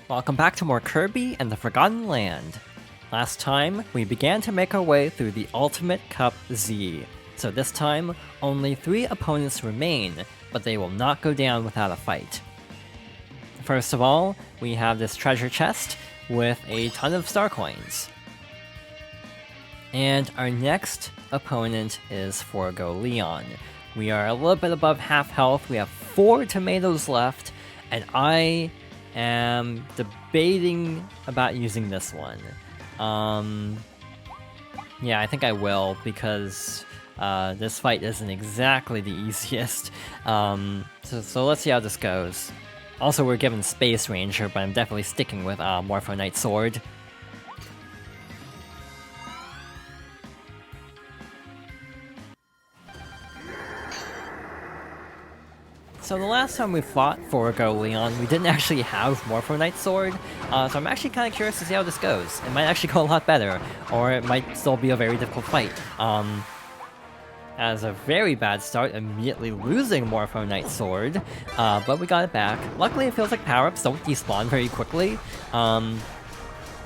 Welcome back to more Kirby and the Forgotten Land. Last time, we began to make our way through the Ultimate Cup Z. So this time, only 3 opponents remain, but they will not go down without a fight. First of all, we have this treasure chest with a ton of star coins. And our next opponent is Forgo Leon. We are a little bit above half health, we have 4 tomatoes left, and I am debating about using this one. Yeah, I think I will, because this fight isn't exactly the easiest. So let's see how this goes. Also, we're given Space Ranger, but I'm definitely sticking with Morpho Knight Sword. So the last time we fought Forgo Leon, we didn't actually have Morpho Knight Sword, so I'm actually kind of curious to see how this goes. It might actually go a lot better, or it might still be a very difficult fight. As a very bad start, immediately losing Morpho Knight Sword, but we got it back. Luckily, it feels like power-ups don't despawn very quickly.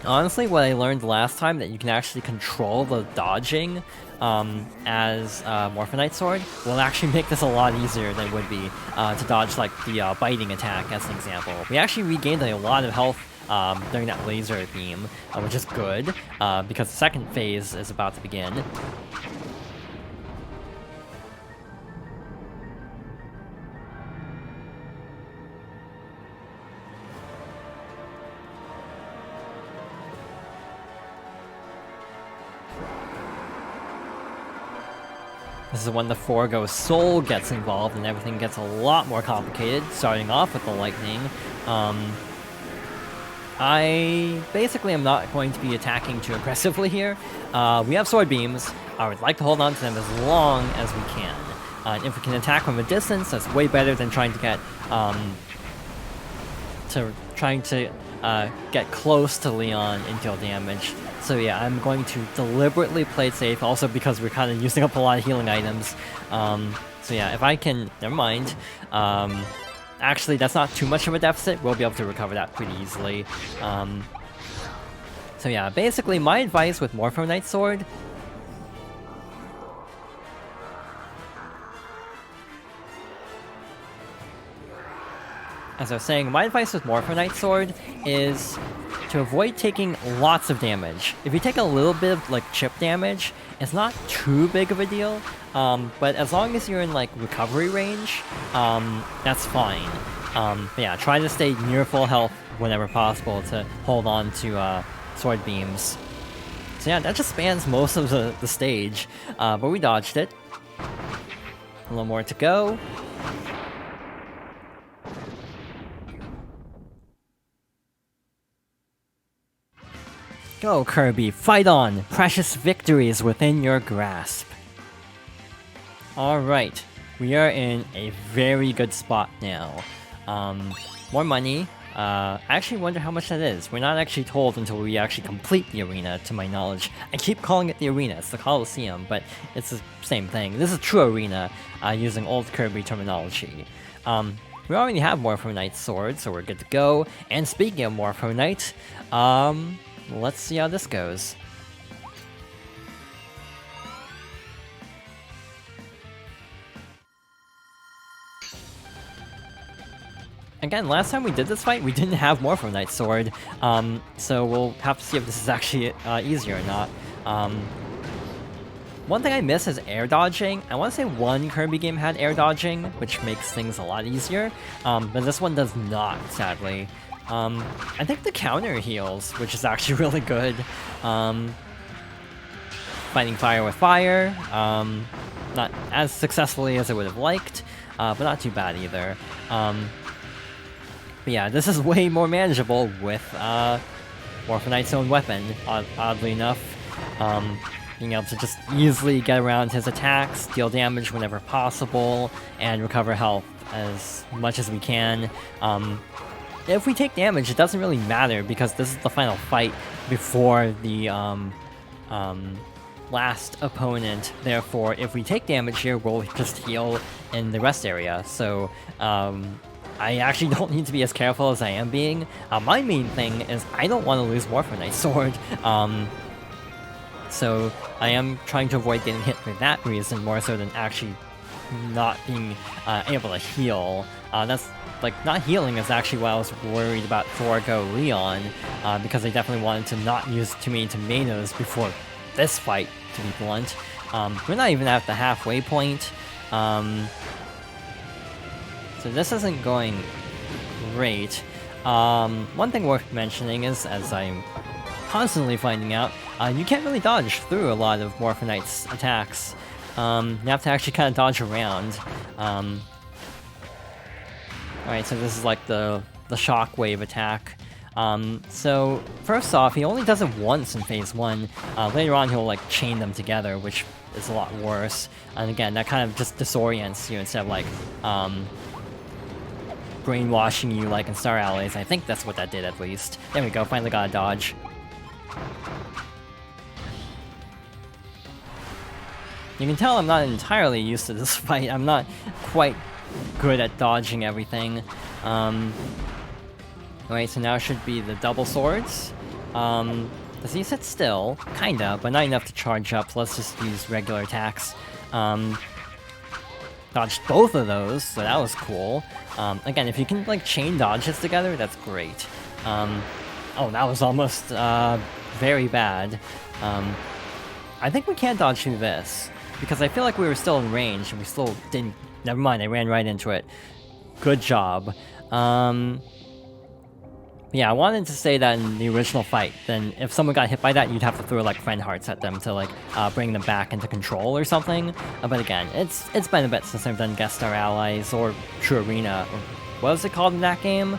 Honestly, what I learned last time, that you can actually control the dodging as Morpho Knight Sword, will actually make this a lot easier than it would be to dodge like the biting attack, as an example. We actually regained a lot of health during that laser beam, which is good, because the second phase is about to begin. This is when the Forgo Soul gets involved and everything gets a lot more complicated, starting off with the lightning. I basically am not going to be attacking too aggressively here. We have sword beams. I would like to hold on to them as long as we can. And if we can attack from a distance, that's way better than trying to get close to Leon and deal damage. So yeah, I'm going to deliberately play it safe, also because we're kind of using up a lot of healing items. So yeah, if I can... Never mind. Actually, that's not too much of a deficit. We'll be able to recover that pretty easily. So yeah, basically my advice with Morpho Knight Sword... As I was saying, my advice with Morpho Knight Sword is to avoid taking lots of damage. If you take a little bit of like chip damage, it's not too big of a deal, but as long as you're in like recovery range, that's fine. But yeah, try to stay near full health whenever possible to hold on to sword beams. So yeah, that just spans most of the stage, but we dodged it. A little more to go. Go, Kirby, fight on! Precious victory is within your grasp. Alright, we are in a very good spot now. More money. I actually wonder how much that is. We're not actually told until we actually complete the arena, to my knowledge. I keep calling it the arena, it's the Coliseum, but it's the same thing. This is true arena, using old Kirby terminology. We already have Morpho Knight Sword, so we're good to go. And speaking of Morpho Knight, let's see how this goes. Again, last time we did this fight, we didn't have Morpho Knight Sword, so we'll have to see if this is actually easier or not. One thing I miss is air dodging. I want to say one Kirby game had air dodging, which makes things a lot easier, but this one does not, sadly. I think the counter heals, which is actually really good. Fighting fire with fire, not as successfully as I would have liked, but not too bad either. But yeah, this is way more manageable with Morpho Knight's own weapon, oddly enough. Being able to just easily get around his attacks, deal damage whenever possible, and recover health as much as we can. If we take damage, it doesn't really matter because this is the final fight before the last opponent. Therefore, if we take damage here, we'll just heal in the rest area. So I actually don't need to be as careful as I am being. My main thing is I don't want to lose Morphinite Sword. So I am trying to avoid getting hit for that reason more so than actually not being able to heal. That's like, not healing is actually what I was worried about Forgo Leon, because I definitely wanted to not use too many tomatoes before this fight, to be blunt. We're not even at the halfway point, so this isn't going great. One thing worth mentioning is, as I'm constantly finding out, you can't really dodge through a lot of Morphinite's attacks. You have to actually kind of dodge around. Alright, so this is like the shockwave attack. So first off, he only does it once in phase 1. Later on he'll like chain them together, which is a lot worse. And again, that kind of just disorients you instead of like brainwashing you like in Star Allies. I think that's what that did at least. There we go, finally got a dodge. You can tell I'm not entirely used to this fight. I'm not quite good at dodging everything. Alright, so now should be the double swords. Does he sit still? Kinda, but not enough to charge up, so let's just use regular attacks. Dodged both of those, so that was cool. Again, if you can like chain dodges together, that's great. Oh, that was almost very bad. I think we can't dodge through this, because I feel like we were still in range, and we still didn't... Never mind, I ran right into it. Good job. Yeah, I wanted to say that in the original fight, then if someone got hit by that, you'd have to throw like friend hearts at them to like bring them back into control or something. But again, it's been a bit since I've done Guest Star Allies or True Arena. What was it called in that game?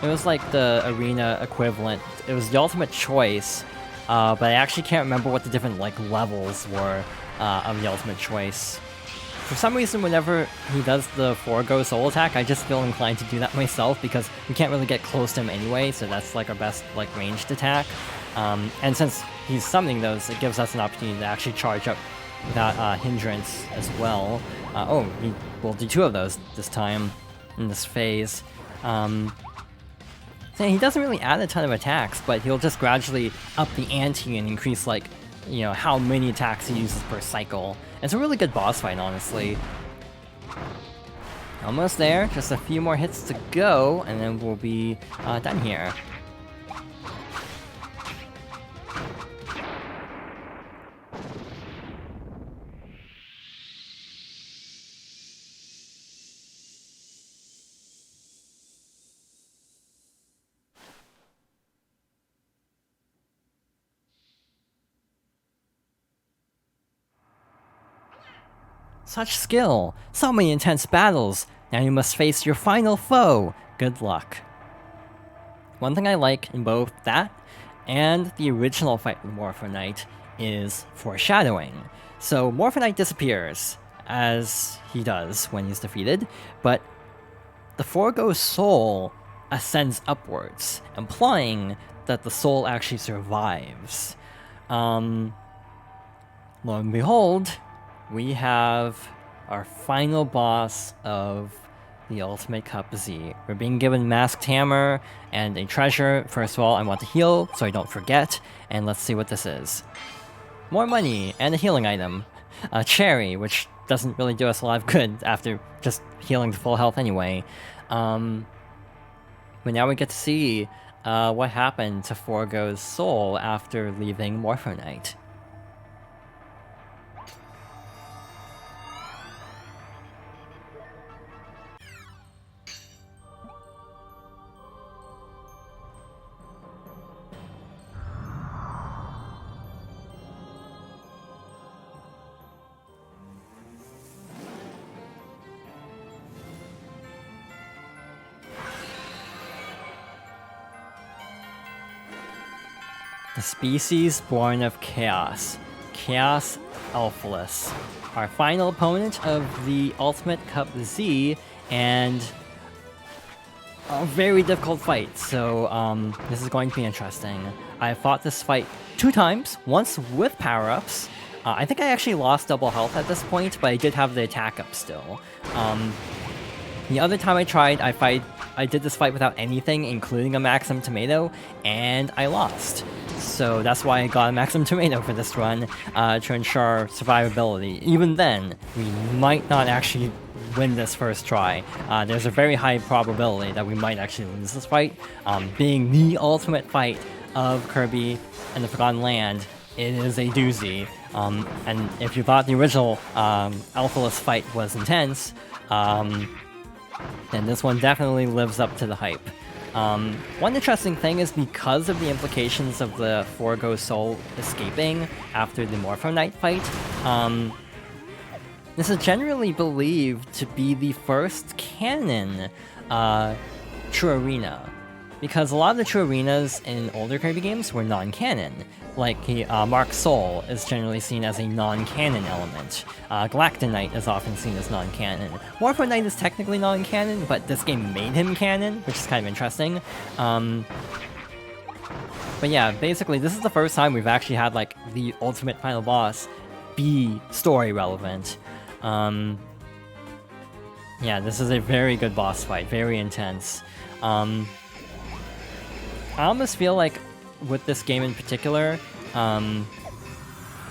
It was like the Arena equivalent. It was the Ultimate Choice, but I actually can't remember what the different like levels were of the Ultimate Choice. For some reason, whenever he does the Forgo Soul attack, I just feel inclined to do that myself because we can't really get close to him anyway, so that's like our best like ranged attack. And since he's summoning those, it gives us an opportunity to actually charge up without hindrance as well. Oh, we'll do 2 of those this time in this phase. So he doesn't really add a ton of attacks, but he'll just gradually up the ante and increase like, you know, how many attacks he uses per cycle. It's a really good boss fight, honestly. Almost there, just a few more hits to go, and then we'll be done here. Such skill! So many intense battles! Now you must face your final foe! Good luck. One thing I like in both that and the original fight with Morphinite is foreshadowing. So Morphinite disappears, as he does when he's defeated, but the Forgo soul ascends upwards, implying that the soul actually survives. Lo and behold, we have our final boss of the Ultimate Cup Z. We're being given Masked Hammer and a treasure. First of all, I want to heal so I don't forget, and let's see what this is. More money and a healing item. A cherry, which doesn't really do us a lot of good after just healing to full health anyway. But now we get to see what happened to Forgo's soul after leaving Morphinite. The species born of chaos. Chaos Elfless. Our final opponent of the Ultimate Cup Z, and a very difficult fight, so this is going to be interesting. I fought this fight 2 times, once with power-ups, I think I actually lost double health at this point, but I did have the attack up still. The other time I tried, I did this fight without anything, including a Maximum Tomato, and I lost. So that's why I got a Maximum Tomato for this run, to ensure survivability. Even then, we might not actually win this first try. There's a very high probability that we might actually lose this fight. Being the ultimate fight of Kirby and the Forgotten Land, it is a doozy. And if you thought the original Alphaless fight was intense, then this one definitely lives up to the hype. One interesting thing is because of the implications of the Forgo Soul escaping after the Morpho Knight fight, this is generally believed to be the first canon True Arena. Because a lot of the True Arenas in older Kirby games were non-canon. Like, Mark Soul is generally seen as a non-canon element. Galactonite is often seen as non-canon. Morpho Knight is technically non-canon, but this game made him canon, which is kind of interesting. But yeah, basically, this is the first time we've actually had, like, the ultimate final boss be story relevant. Yeah, this is a very good boss fight, very intense. I almost feel like with this game in particular, there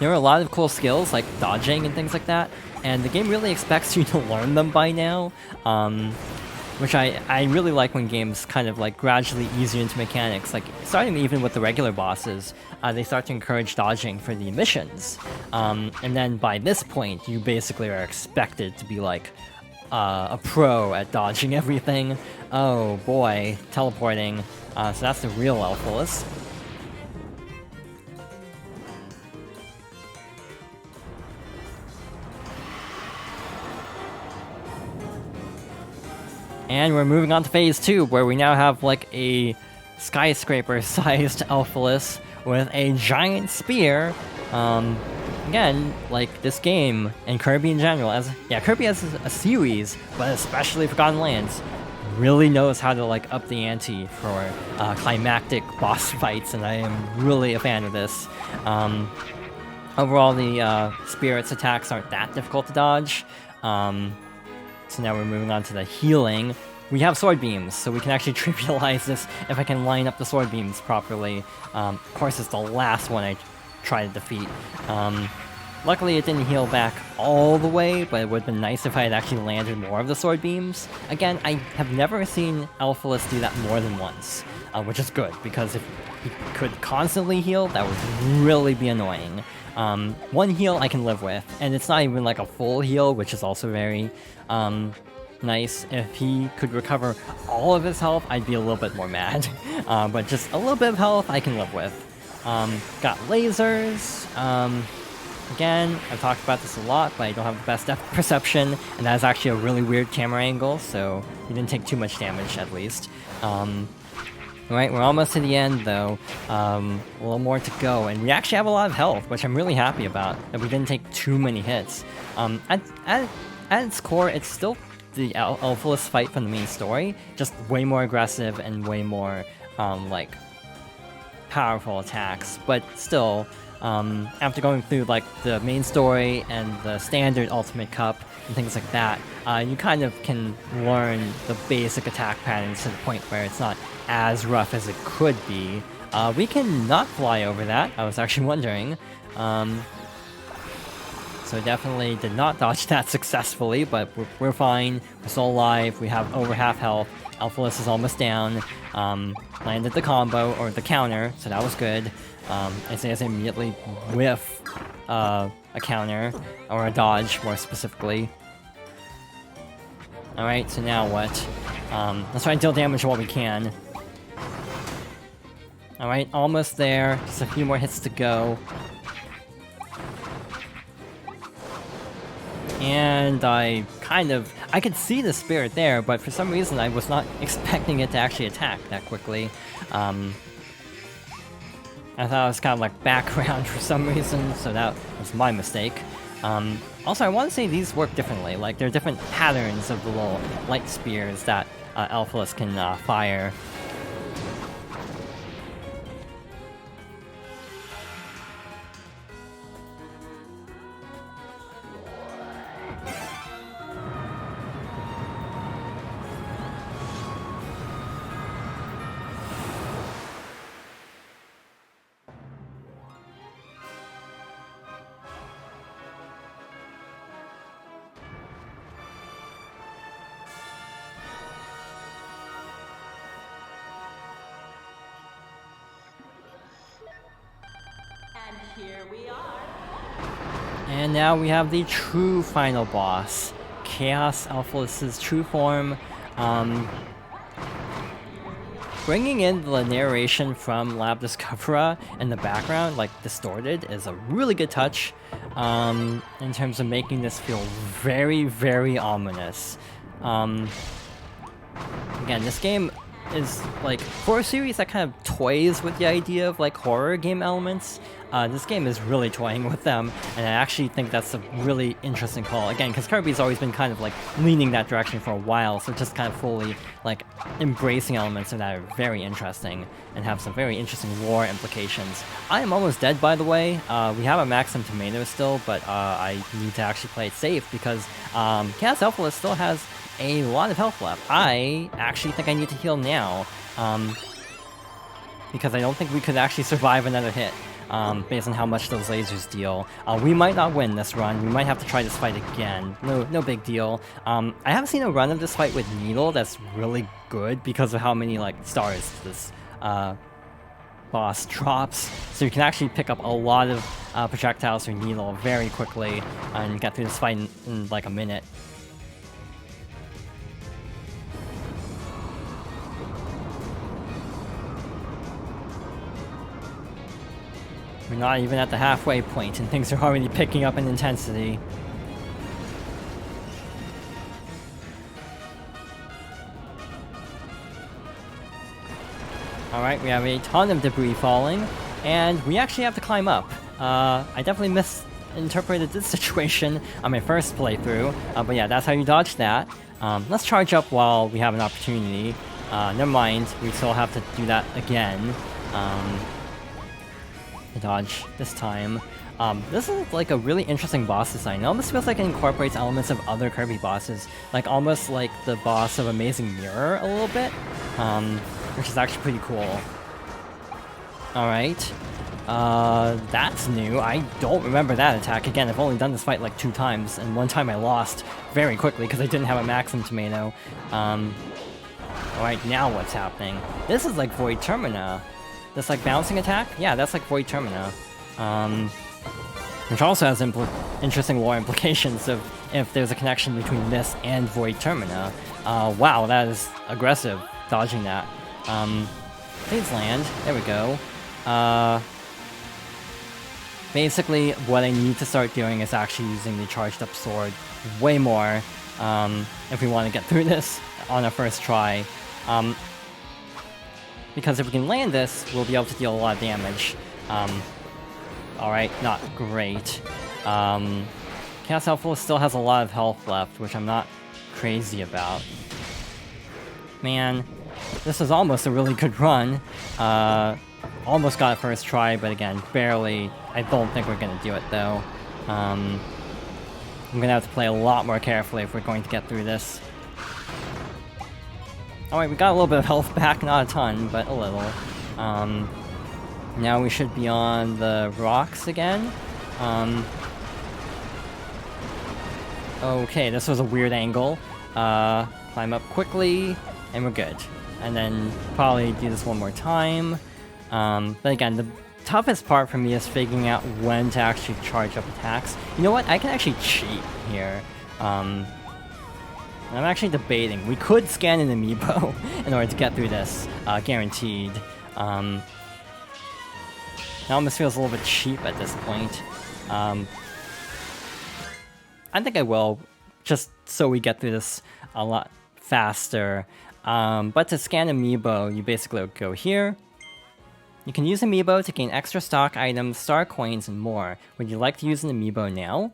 are a lot of cool skills like dodging and things like that, and the game really expects you to learn them by now, which I really like when games kind of like gradually ease you into mechanics, like starting even with the regular bosses, they start to encourage dodging for the missions, and then by this point you basically are expected to be like a pro at dodging everything. Oh boy, teleporting. So that's the real Alphaless. And we're moving on to phase 2, where we now have like a skyscraper-sized Alphaless with a giant spear. Again, like this game and Kirby in general, Kirby as a series, but especially Forgotten Lands, really knows how to like up the ante for climactic boss fights, and I am really a fan of this. Overall, the Spirit's attacks aren't that difficult to dodge. So now we're moving on to the healing. We have sword beams, so we can actually trivialize this if I can line up the sword beams properly. Of course, it's the last one I try to defeat. Luckily, it didn't heal back all the way, but it would have been nice if I had actually landed more of the sword beams. Again, I have never seen Alphaless do that more than once, which is good, because if he could constantly heal, that would really be annoying. One heal I can live with, and it's not even like a full heal, which is also very nice. If he could recover all of his health, I'd be a little bit more mad. But just a little bit of health I can live with. Got lasers. Again, I've talked about this a lot, but I don't have the best depth perception, and that is actually a really weird camera angle, so he didn't take too much damage, at least. Alright, we're almost to the end, though. A little more to go, and we actually have a lot of health, which I'm really happy about, that we didn't take too many hits. At its core, it's still the Alphaless fight from the main story, just way more aggressive and way more, like, powerful attacks, but still, after going through like the main story and the standard Ultimate Cup and things like that, you kind of can learn the basic attack patterns to the point where it's not as rough as it could be. We can not fly over that, I was actually wondering. So definitely did not dodge that successfully, but we're fine, we're still alive, we have over half health. Alphaless is almost down. Landed the combo, or the counter, so that was good. Isaiah's immediately whiff a counter, or a dodge, more specifically. Alright, so now what? Let's try and deal damage while we can. Alright, almost there. Just a few more hits to go. And I could see the spirit there, but for some reason I was not expecting it to actually attack that quickly. I thought it was kind of like background for some reason, so that was my mistake. Also, I want to say these work differently. Like, there are different patterns of the little light spears that Alphaless can fire. And now we have the true final boss, Chaos Alphalus's true form. Bringing in the narration from Lab Discoverer in the background, like distorted, is a really good touch in terms of making this feel very, very ominous. Again, this game is like, for a series that kind of toys with the idea of like horror game elements, this game is really toying with them, and I actually think that's a really interesting call. Again, because Kirby's always been kind of like leaning that direction for a while, so just kind of fully like embracing elements that are very interesting and have some very interesting lore implications. I am almost dead, by the way. We have a maximum tomato still, but I need to actually play it safe because Chaos Alphalus still has a lot of health left. I actually think I need to heal now, because I don't think we could actually survive another hit. Based on how much those lasers deal. We might not win this run. We might have to try this fight again. No big deal. I haven't seen a run of this fight with Needle that's really good because of how many like stars this boss drops. So you can actually pick up a lot of projectiles through Needle very quickly and get through this fight in like a minute. We're not even at the halfway point, and things are already picking up in intensity. Alright, we have a ton of debris falling, and we actually have to climb up. I definitely misinterpreted this situation on my first playthrough, but yeah, that's how you dodge that. Let's charge up while we have an opportunity. Never mind, we still have to do that again. Dodge this time. This is like a really interesting boss design. It almost feels like it incorporates elements of other Kirby bosses, like almost like the boss of Amazing Mirror a little bit, which is actually pretty cool. Alright, that's new. I don't remember that attack. Again, I've only done this fight like 2 times, and one time I lost very quickly because I didn't have a maximum tomato. Alright, now what's happening? This is like Void Termina. This like bouncing attack? Yeah, that's like Void Termina. Which also has interesting lore implications of if there's a connection between this and Void Termina. Wow, that is aggressive, dodging that. Please land. There we go. Basically, what I need to start doing is actually using the charged up sword way more if we want to get through this on our first try. Because if we can land this, we'll be able to deal a lot of damage. Alright, not great. Chaos Alpha still has a lot of health left, which I'm not crazy about. Man, this was almost a really good run. Almost got it first try, but again, barely. I don't think we're gonna do it though. I'm gonna have to play a lot more carefully if we're going to get through this. Alright, we got a little bit of health back, not a ton, but a little. Now we should be on the rocks again. Okay, this was a weird angle. Climb up quickly, and we're good. And then probably do this one more time. But again, the toughest part for me is figuring out when to actually charge up attacks. You know what? I can actually cheat here. I'm actually debating. We could scan an amiibo in order to get through this, guaranteed. It almost feels a little bit cheap at this point. I think I will, just so we get through this a lot faster. But to scan amiibo, you basically go here. You can use amiibo to gain extra stock items, star coins, and more. Would you like to use an amiibo now?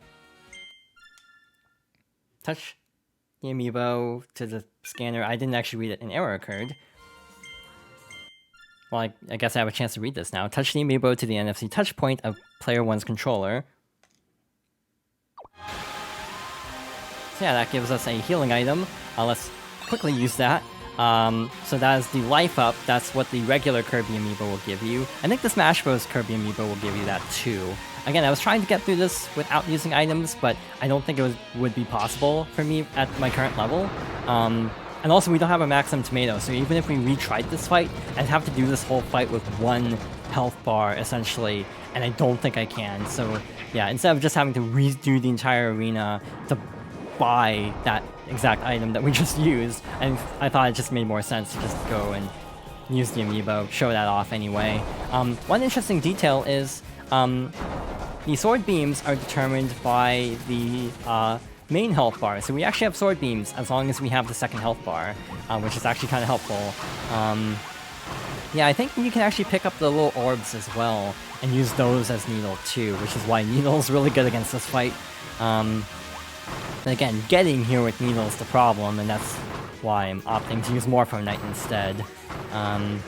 Touch the amiibo to the scanner. I didn't actually read it. An error occurred. Well, I guess I have a chance to read this now. Touch the amiibo to the NFC touch point of player 1's controller. So yeah, that gives us a healing item. Let's quickly use that. So that is the life up. That's what the regular Kirby amiibo will give you. I think the Smash Bros. Kirby amiibo will give you that too. Again, I was trying to get through this without using items, but I don't think it would be possible for me at my current level. And also, we don't have a maximum tomato, so even if we retried this fight, I'd have to do this whole fight with one health bar, essentially, and I don't think I can. So yeah, instead of just having to redo the entire arena to buy that exact item that we just used, and I thought it just made more sense to just go and use the amiibo, show that off anyway. One interesting detail is the sword beams are determined by the main health bar, so we actually have sword beams as long as we have the second health bar, which is actually kind of helpful. Yeah, I think you can actually pick up the little orbs as well and use those as Needle too, which is why Needle's really good against this fight. But again, getting here with Needle is the problem, and that's why I'm opting to use Morpho Knight instead. I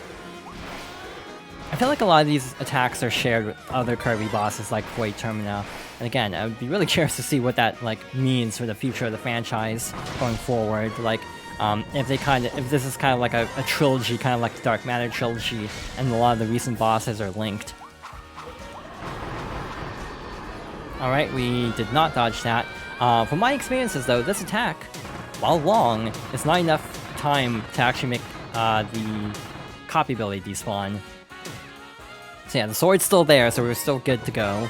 feel like a lot of these attacks are shared with other Kirby bosses like Void Termina, and again, I would be really curious to see what that means for the future of the franchise going forward. Like, if this is kind of like a trilogy, kind of like the Dark Matter trilogy, and a lot of the recent bosses are linked. Alright, we did not dodge that. From my experiences though, this attack, while long, is not enough time to actually make the copy ability despawn. So yeah, the sword's still there, so we're still good to go.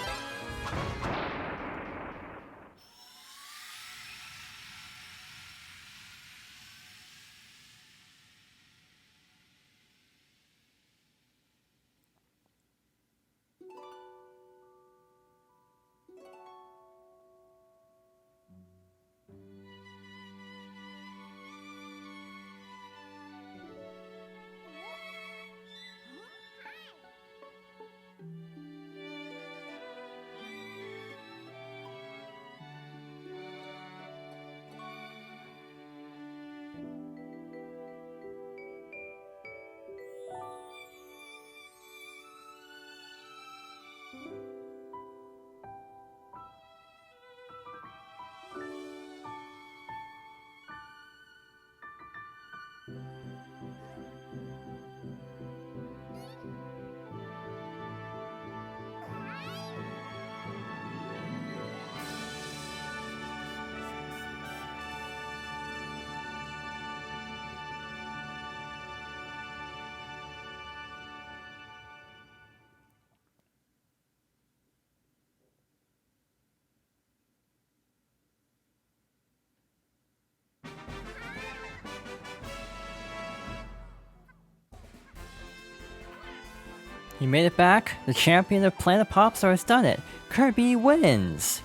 You made it back. The champion of Planet Popstar has done it. Kirby wins!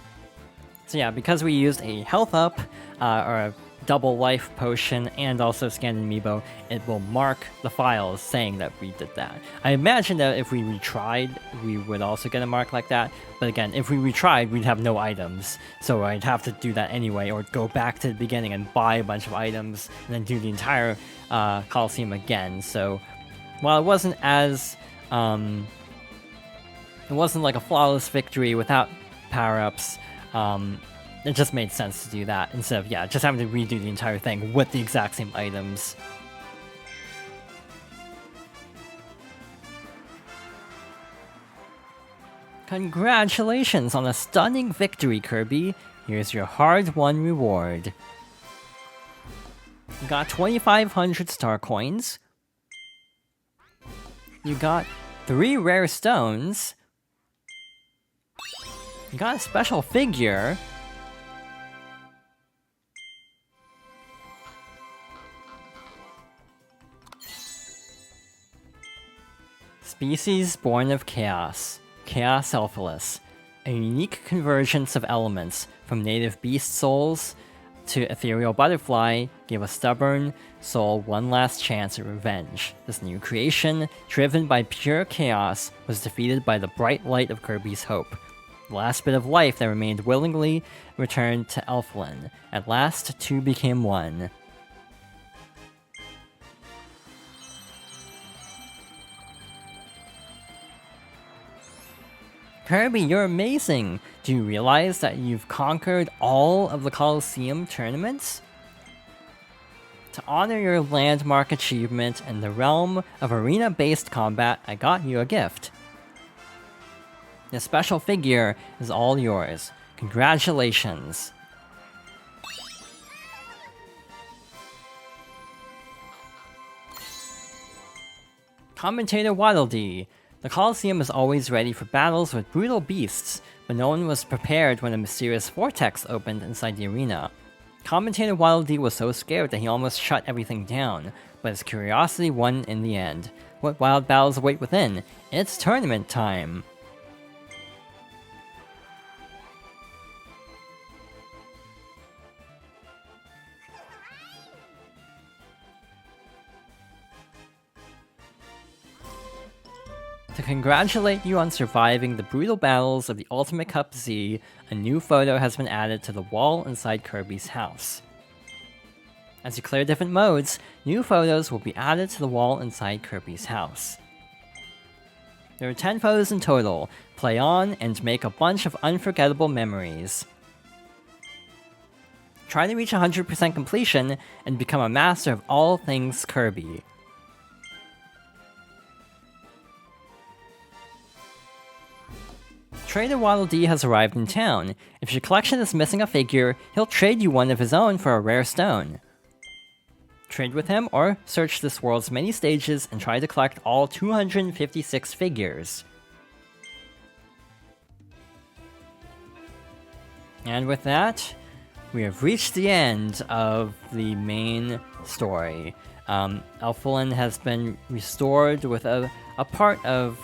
So yeah, because we used a health up, or a double life potion, and also scanned amiibo, it will mark the files saying that we did that. I imagine that if we retried, we would also get a mark like that, but again, if we retried, we'd have no items, so I'd have to do that anyway, or go back to the beginning and buy a bunch of items, and then do the entire Coliseum again. So while it wasn't as it wasn't like a flawless victory without power-ups, it just made sense to do that instead of, yeah, just having to redo the entire thing with the exact same items. Congratulations on a stunning victory, Kirby. Here's your hard-won reward. You got 2,500 star coins. You got 3 rare stones. You got a special figure. Species born of chaos. Chaos Elphalus. A unique convergence of elements from native beast souls to ethereal butterfly gave a stubborn soul one last chance at revenge. This new creation, driven by pure chaos, was defeated by the bright light of Kirby's hope. The last bit of life that remained willingly returned to Elflin. At last, two became one. Kirby, you're amazing! Do you realize that you've conquered all of the Coliseum tournaments? To honor your landmark achievement in the realm of arena-based combat, I got you a gift. This special figure is all yours. Congratulations! Commentator Waddle Dee. The Colosseum is always ready for battles with brutal beasts, but no one was prepared when a mysterious vortex opened inside the arena. Commentator Waddle Dee was so scared that he almost shut everything down, but his curiosity won in the end. What wild battles await within? It's tournament time! To congratulate you on surviving the brutal battles of the Ultimate Cup Z, a new photo has been added to the wall inside Kirby's house. As you clear different modes, new photos will be added to the wall inside Kirby's house. There are 10 photos in total. Play on and make a bunch of unforgettable memories. Try to reach 100% completion and become a master of all things Kirby. Trader Waddle Dee has arrived in town. If your collection is missing a figure, he'll trade you one of his own for a rare stone. Trade with him, or search this world's many stages and try to collect all 256 figures. And with that, we have reached the end of the main story. Elfilin has been restored with a part of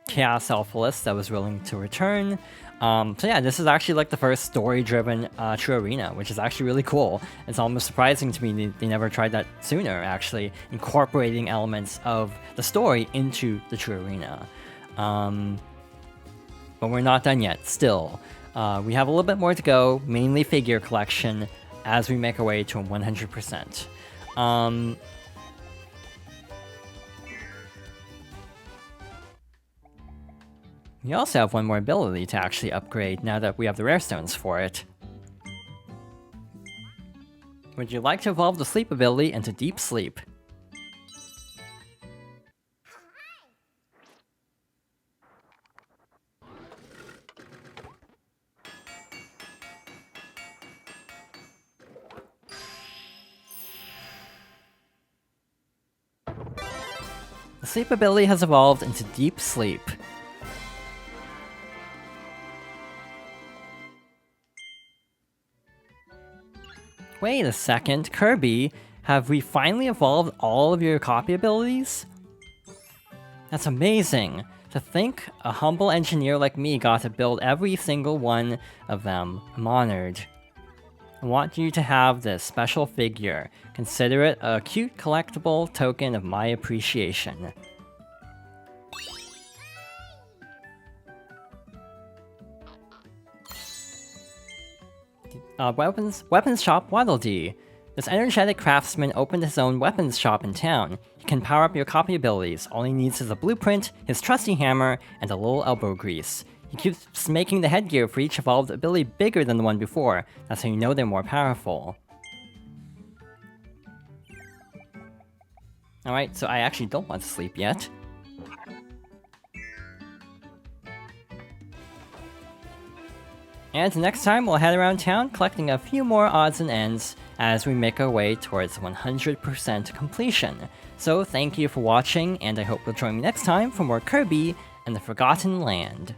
Chaos Elfilis that was willing to return. So yeah, this is actually like the first story-driven True Arena, which is actually really cool. It's almost surprising to me they never tried that sooner, actually, incorporating elements of the story into the True Arena. But we're not done yet, still. We have a little bit more to go, mainly figure collection, as we make our way to a 100%. We also have one more ability to actually upgrade now that we have the rare stones for it. Would you like to evolve the sleep ability into deep sleep? The sleep ability has evolved into deep sleep. Wait a second, Kirby, have we finally evolved all of your copy abilities? That's amazing! To think a humble engineer like me got to build every single one of them. I'm honored. I want you to have this special figure. Consider it a cute collectible token of my appreciation. Weapons Shop Waddle Dee. This energetic craftsman opened his own weapons shop in town. He can power up your copy abilities. All he needs is a blueprint, his trusty hammer, and a little elbow grease. He keeps making the headgear for each evolved ability bigger than the one before. That's how you know they're more powerful. Alright, so I actually don't want to sleep yet. And next time, we'll head around town collecting a few more odds and ends as we make our way towards 100% completion. So thank you for watching, and I hope you'll join me next time for more Kirby and the Forgotten Land.